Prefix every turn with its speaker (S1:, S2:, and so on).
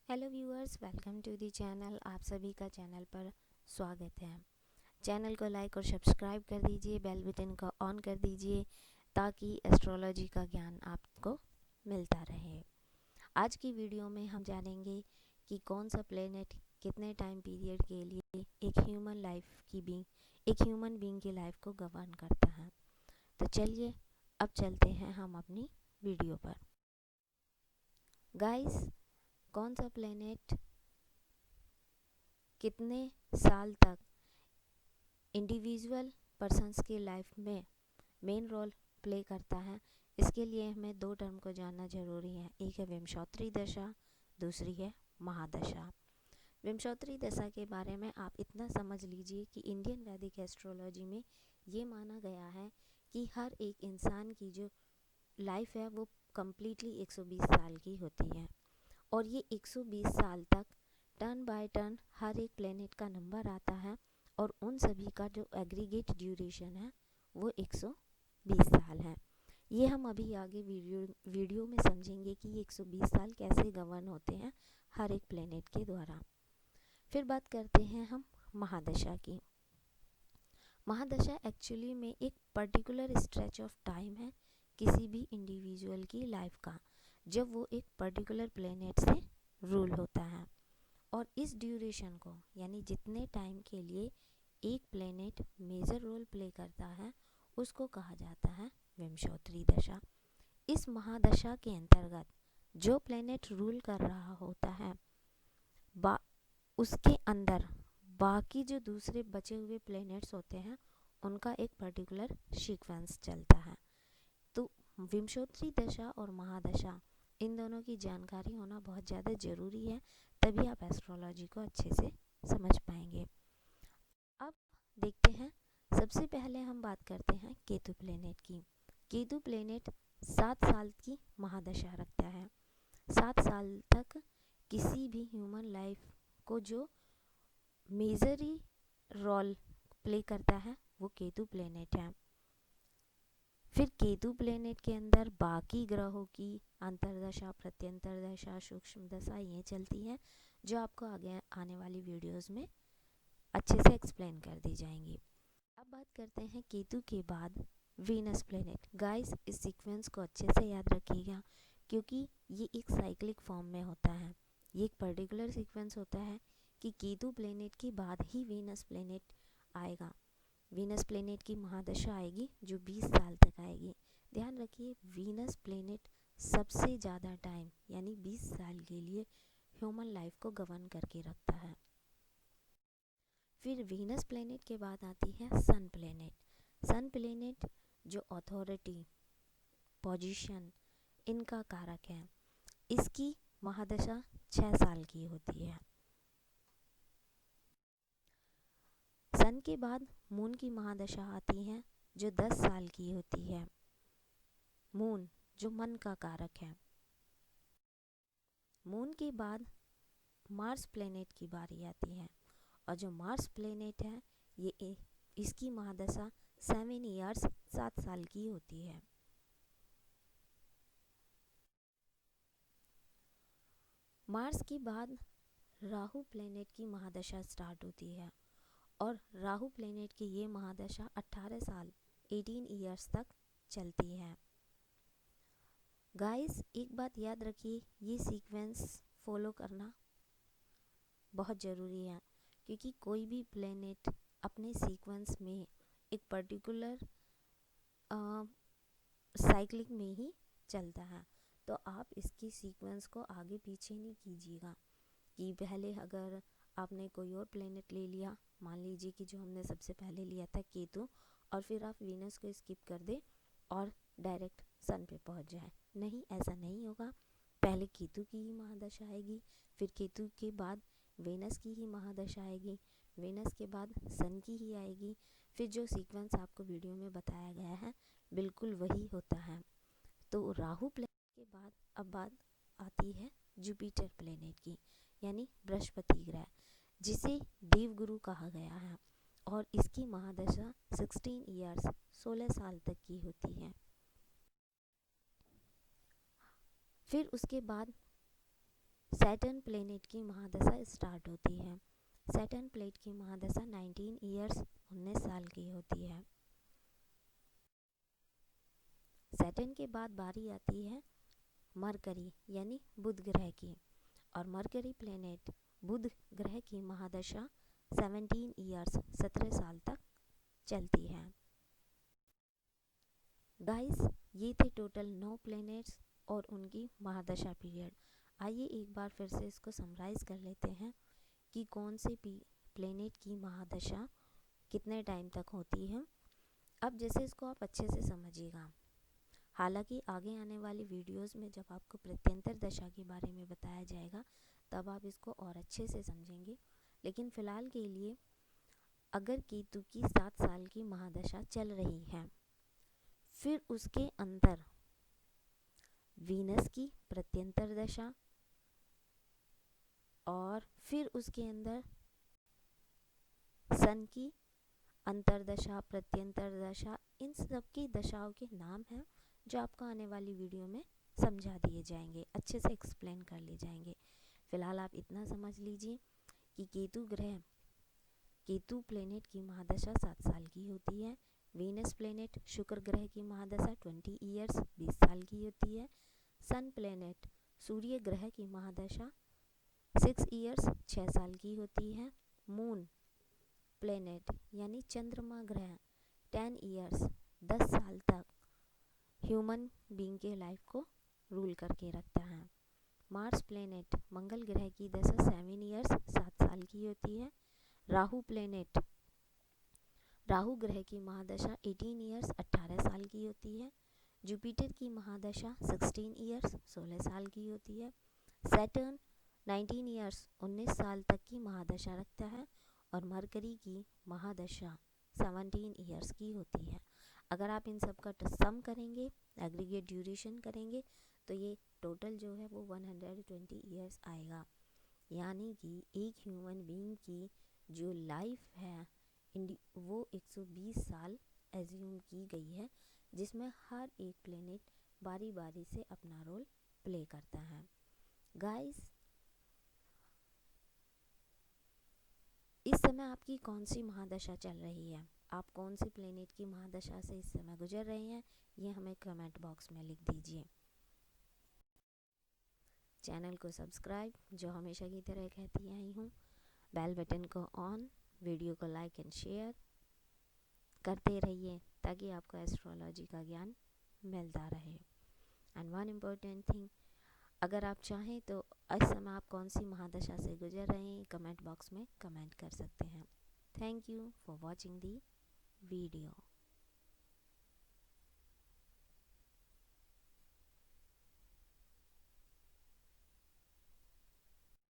S1: Hello viewers, welcome to the channel. आप सभी का चैनल पर स्वागत है। चैनल को लाइक और सब्सक्राइब कर दीजिए, बेल बटन को ऑन कर दीजिए ताकि एस्ट्रोलॉजी का ज्ञान आपको मिलता रहे। आज की वीडियो में हम जानेंगे कि कौन सा प्लेनेट कितने टाइम पीरियड के लिए एक ह्यूमन बीइंग की लाइफ को गवर्न करता है। तो चलिए अब चलते हैं हम अपनी वीडियो पर। गाइस, कौन सा प्लेनेट कितने साल तक इंडिविजुअल पर्सन्स की लाइफ में मेन रोल प्ले करता है, इसके लिए हमें दो टर्म को जानना जरूरी है। एक है विमशोत्री दशा, दूसरी है महादशा। विमशोत्री दशा के बारे में आप इतना समझ लीजिए कि इंडियन वैदिक एस्ट्रोलॉजी में ये माना गया है कि हर एक इंसान की जो लाइफ है वो कम्प्लीटली 120 साल की होती है और ये 120 साल तक टर्न बाय टर्न हर एक प्लेनेट का नंबर आता है और उन सभी का जो एग्रीगेट ड्यूरेशन है वो 120 साल है। ये हम अभी आगे वीडियो में समझेंगे कि ये 120 साल कैसे गवर्न होते हैं हर एक प्लेनेट के द्वारा। फिर बात करते हैं हम महादशा की। महादशा एक्चुअली में एक पर्टिकुलर स्ट्रेच ऑफ टाइम है किसी भी इंडिविजुअल की लाइफ का, जब वो एक पर्टिकुलर प्लेनेट से रूल होता है और इस ड्यूरेशन को यानी जितने टाइम के लिए एक प्लेनेट मेजर रोल प्ले करता है उसको कहा जाता है विमशोत्री दशा। इस महादशा के अंतर्गत जो प्लेनेट रूल कर रहा होता है उसके अंदर बाकी जो दूसरे बचे हुए प्लेनेट्स होते हैं उनका एक पर्टिकुलर सीक्वेंस चलता है। तो विमशोत्री दशा और महादशा इन दोनों की जानकारी होना बहुत ज़्यादा ज़रूरी है, तभी आप एस्ट्रोलॉजी को अच्छे से समझ पाएंगे। अब देखते हैं, सबसे पहले हम बात करते हैं केतु प्लेनेट की। केतु प्लेनेट 7 साल की महादशा रखता है। 7 साल तक किसी भी ह्यूमन लाइफ को जो मेजरी रोल प्ले करता है वो केतु प्लेनेट है। फिर केतु प्लेनेट के अंदर बाकी ग्रहों की अंतर्दशा, प्रत्यंतर दशा, सूक्ष्म दशा ये चलती हैं जो आपको आगे आने वाली वीडियोस में अच्छे से एक्सप्लेन कर दी जाएंगी। अब बात करते हैं केतु के बाद वीनस प्लेनेट। गाइस, इस सीक्वेंस को अच्छे से याद रखिएगा क्योंकि ये एक साइक्लिक फॉर्म में होता है। ये एक पर्टिकुलर सीक्वेंस होता है कि केतु प्लेनेट के बाद ही वीनस प्लेनेट आएगा। वीनस प्लेनेट की महादशा आएगी जो 20 साल तक आएगी। ध्यान रखिए, वीनस प्लेनेट सबसे ज़्यादा टाइम यानी 20 साल के लिए ह्यूमन लाइफ को गवर्न करके रखता है। फिर वीनस प्लेनेट के बाद आती है सन प्लेनेट। सन प्लेनेट जो अथॉरिटी, पोजीशन, इनका कारक है। इसकी महादशा 6 साल की होती है। सन के बाद मून की महादशा आती है जो 10 साल की होती है। मून जो मन का कारक है। मून के बाद मार्स प्लेनेट की बारी आती है और जो मार्स प्लेनेट है ये इसकी महादशा 7 ईयर्स 7 साल की होती है। मार्स के बाद राहु प्लेनेट की महादशा स्टार्ट होती है और राहु प्लेनेट की ये महादशा 18 साल 18 ईयर्स तक चलती है। गाइस, एक बात याद रखिए, ये सीक्वेंस फॉलो करना बहुत ज़रूरी है क्योंकि कोई भी प्लेनेट अपने सीक्वेंस में एक पर्टिकुलर साइक्लिक में ही चलता है, तो आप इसकी सीक्वेंस को आगे पीछे नहीं कीजिएगा कि पहले अगर आपने कोई और प्लेनेट ले लिया, मान लीजिए कि जो हमने सबसे पहले लिया था केतु, और फिर आप वीनस को स्किप कर दे और डायरेक्ट सन पे पहुंच जाए। नहीं, ऐसा नहीं होगा। पहले केतु की ही महादशा आएगी, फिर केतु के बाद वेनस की ही महादशा आएगी, वेनस के बाद सन की ही आएगी। फिर जो सीक्वेंस आपको वीडियो में बताया गया है बिल्कुल वही होता है। तो राहु प्लेनेट के बाद अब बात आती है जुपिटर प्लेनेट की, यानी बृहस्पति ग्रह, जिसे देवगुरु कहा गया है और इसकी महादशा 16 ईयर्स 16 साल तक की होती है। फिर उसके बाद सैटर्न प्लेनेट की महादशा स्टार्ट होती है। सैटर्न प्लेट की महादशा 19 ईयर्स 19 साल की होती है। सैटर्न के बाद बारी आती है मरकरी यानी बुध ग्रह की, और मरकरी प्लेनेट बुध ग्रह की महादशा 17 ईयर्स 17 साल तक चलती है। गाइस, ये थे टोटल 9 प्लेनेट्स और उनकी महादशा पीरियड। आइए एक बार फिर से इसको समराइज़ कर लेते हैं कि कौन से प्लेनेट की महादशा कितने टाइम तक होती है। अब जैसे इसको आप अच्छे से समझिएगा, हालांकि आगे आने वाली वीडियोस में जब आपको प्रत्यंतर दशा के बारे में बताया जाएगा तब आप इसको और अच्छे से समझेंगे, लेकिन फ़िलहाल के लिए अगर केतु की 7 साल की महादशा चल रही है, फिर उसके अंदर वीनस की प्रत्यंतर दशा, और फिर उसके अंदर सन की अंतरदशा, प्रत्यंतर दशा, इन सब की दशाओं के नाम हैं जो आपको आने वाली वीडियो में समझा दिए जाएंगे, अच्छे से एक्सप्लेन कर लिए जाएंगे। फिलहाल आप इतना समझ लीजिए कि केतु प्लेनेट की महादशा 7 साल की होती है। वीनस प्लेनेट शुक्र ग्रह की महादशा 20 ईयर्स 20 साल की होती है। सन प्लेनेट सूर्य ग्रह की महादशा 6 ईयर्स 6 साल की होती है। मून प्लेनेट यानी चंद्रमा ग्रह 10 ईयर्स 10 साल तक ह्यूमन बीइंग के लाइफ को रूल करके रखता है। मार्स प्लेनेट मंगल ग्रह की दशा 7 ईयर्स 7 साल की होती है। राहु प्लेनेट राहु ग्रह की महादशा 18 ईयर्स 18 साल की होती है। जुपिटर की महादशा 16 ईयर्स 16 साल की होती है। सैटर्न 19 ईयर्स 19 साल तक की महादशा रखता है, और मरकरी की महादशा 17 ईयर्स की होती है। अगर आप इन सब का सम करेंगे, एग्रीगेट ड्यूरेशन करेंगे, तो ये टोटल जो है वो 120 ईयर्स आएगा। यानी कि एक ह्यूमन बीइंग की जो लाइफ है वो 120 साल एज्यूम की गई है, जिसमें हर एक प्लेनेट बारी बारी से अपना रोल प्ले करता है। गाइस, इस समय आपकी कौन सी महादशा चल रही है, आप कौन सी प्लेनेट की महादशा से इस समय गुजर रहे हैं, ये हमें कमेंट बॉक्स में लिख दीजिए। चैनल को सब्सक्राइब, जो हमेशा की तरह कहती आई हूँ, बेल बटन को ऑन, वीडियो को लाइक एंड शेयर करते रहिए ताकि आपको एस्ट्रोलॉजी का ज्ञान मिलता रहे। एंड वन इम्पोर्टेंट थिंग, अगर आप चाहें तो इस समय आप कौन सी महादशा से गुजर रहे हैं कमेंट बॉक्स में कमेंट कर सकते हैं। Thank you for watching the video.